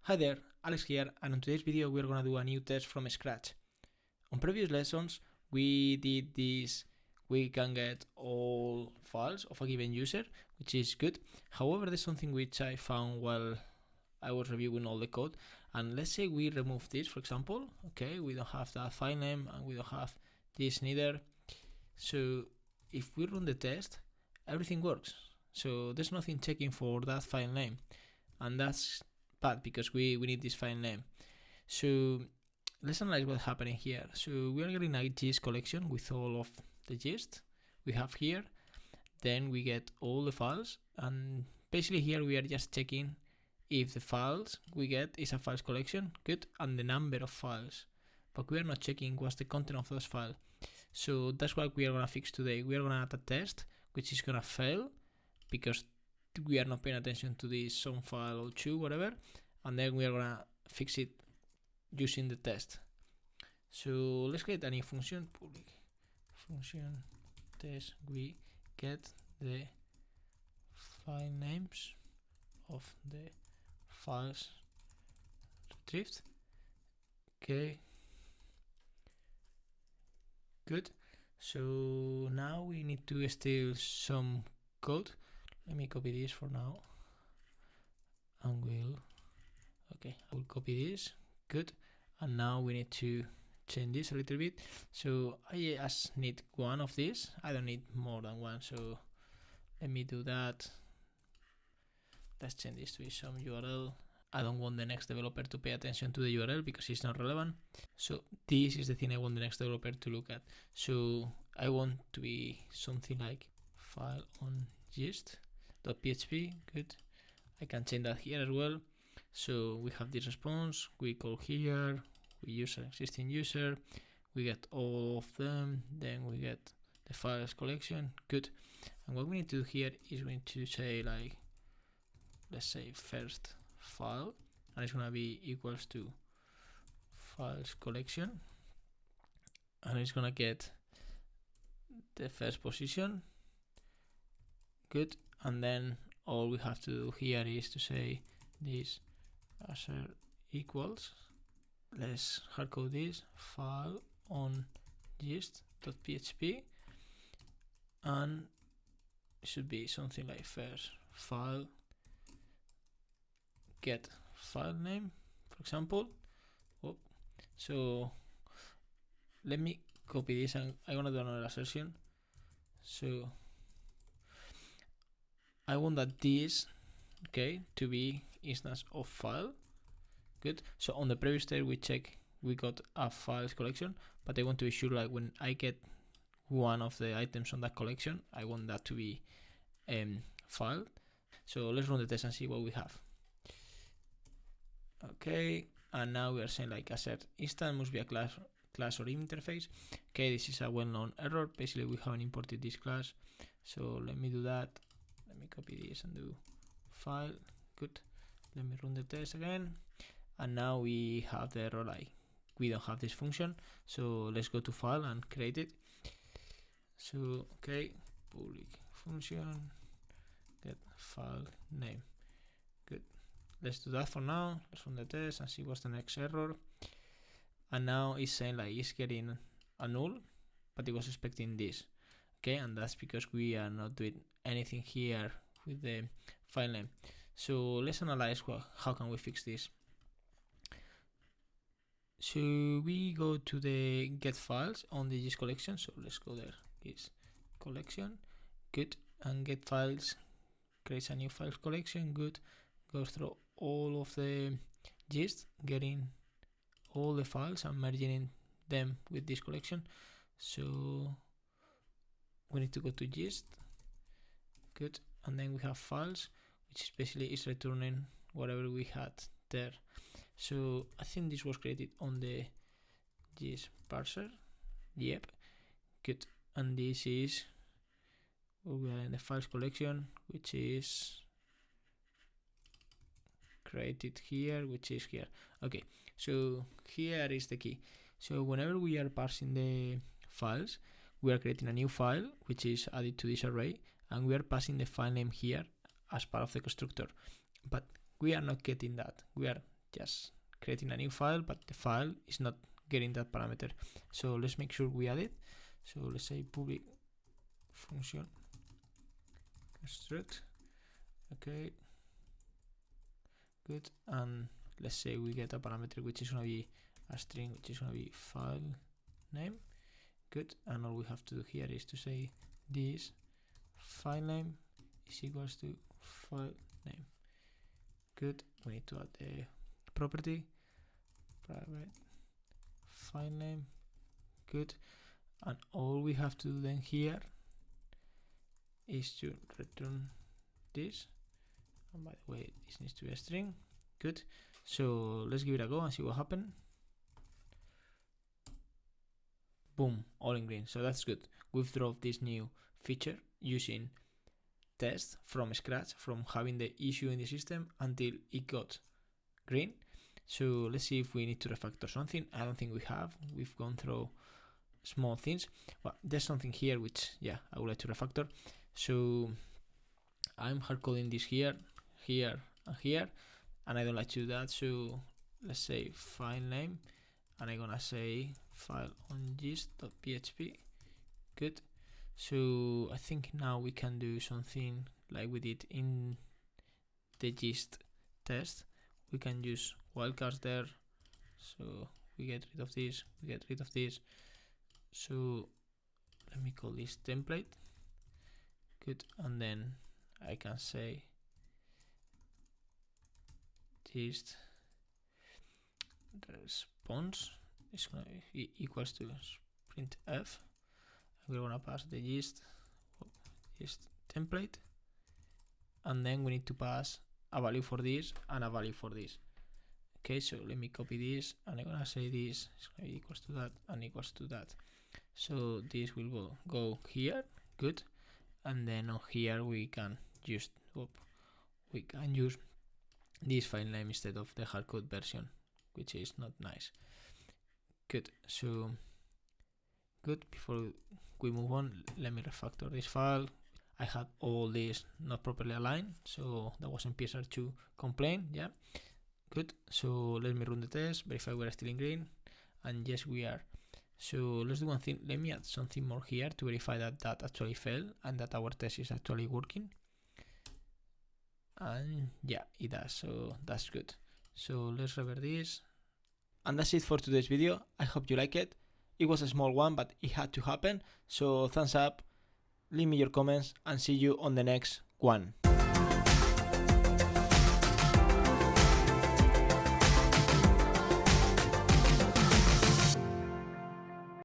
Hi there, Alex here, and in today's video we're gonna do a new test from scratch. On previous lessons we did this, we can get all files of a given user, which is good. However, there's something which I found while I was reviewing all the code, and let's say we remove this, for example. Okay, we don't have that file name and we don't have this neither. So if we run the test, everything works. So there's nothing checking for that file name, and that's bad because we need this file name. So let's analyze what's happening here. So we are getting a gist collection with all of the gist we have here. Then we get all the files, and basically here we are just checking if the files we get is a files collection, good, and the number of files. But we are not checking what's the content of those files. So that's what we are gonna fix today. We are gonna add a test which is gonna fail because we are not paying attention to this some file or two, whatever, and then we are gonna fix it using the test. So let's get a new function, public function test. We get the file names of the files retrieved. Okay, good. So now we need to steal some code. Let me copy this for now, and I will copy this, good. And now we need to change this a little bit. So I just need one of these, I don't need more than one, so let me do that. Let's change this to some URL. I don't want the next developer to pay attention to the URL because it's not relevant. So this is the thing I want the next developer to look at. So I want to be something like file on gist.php, good. I can change that here as well. So we have this response, we call here, we use an existing user, we get all of them, then we get the files collection, good. And what we need to do here is we need to say, like, let's say first file, and it's gonna be equals to files collection, and it's gonna get the first position, good. And then all we have to do here is to say this as equals, let's hardcode this, file on gist.php, and it should be something like first file get file name, for example. Oh, so let me copy this, and I'm gonna do another assertion. So I want that this, okay, to be instance of file, good. So on the previous stage we got a files collection, but I want to be sure, like, when I get one of the items on that collection, I want that to be file. So let's run the test and see what we have. Okay, and now we are saying, like, assert instance must be a class or interface. Okay, this is a well-known error. Basically we haven't imported this class, so let me do that. Let me copy this and do file, good. Let me run the test again, and now we have the error, like we don't have this function. So let's go to file and create it. So okay, public function get file name, good. Let's do that for now. Let's run the test and see what's the next error. And now it's saying, like, it's getting a null, but it was expecting this. Okay, and that's because we are not doing anything here with the file name. So let's analyze how can we fix this. So we go to the get files on the gist collection. So let's go there, gist collection, good. And get files creates a new files collection, good. Goes through all of the gist, getting all the files and merging them with this collection. So we need to go to gist, good, and then we have files, which basically is returning whatever we had there. So I think this was created on the gist parser, yep, good. And this is, we are in the files collection, which is created here, which is here. Okay, so here is the key. So whenever we are parsing the files, we are creating a new file which is added to this array, and we are passing the file name here as part of the constructor. But we are not getting that. We are just creating a new file, but the file is not getting that parameter. So let's make sure we add it. So let's say public function construct. Okay, good. And let's say we get a parameter which is going to be a string, which is going to be file name. Good. And all we have to do here is to say this file name is equals to file name. Good. We need to add the property private file name. Good. And all we have to do then here is to return this. And by the way, this needs to be a string. Good. So let's give it a go and see what happens. Boom, all in green. So that's good. We've drawn this new feature using tests from scratch, from having the issue in the system until it got green. So let's see if we need to refactor something. I don't think we have. We've gone through small things, but there's something here which, yeah, I would like to refactor. So I'm hard coding this here, here, and here, and I don't like to do that. So let's say file name, and I'm gonna say file on gist.php. Good. So I think now we can do something like we did in the gist test. We can use wildcards there. So we get rid of this, we get rid of this. So let me call this template. Good. And then I can say gist response is going to be equals to printf. We're going to pass the gist template, and then we need to pass a value for this and a value for this. Okay, so let me copy this, and I'm going to say this is going to be equals to that and equals to that. So this will go here. Good. And then on here we can just use this file name instead of the hardcode version, which is not nice. Good. So good. Before we move on, let me refactor this file. I had all this not properly aligned, so that wasn't PSR2 complaint. Yeah. Good. So let me run the test, verify we're still in green, and yes, we are. So let's do one thing. Let me add something more here to verify that that actually failed and that our test is actually working. And yeah, it does. So that's good. So let's revert this. And that's it for today's video. I hope you like it. It was a small one, but it had to happen. So thumbs up, leave me your comments, and see you on the next one.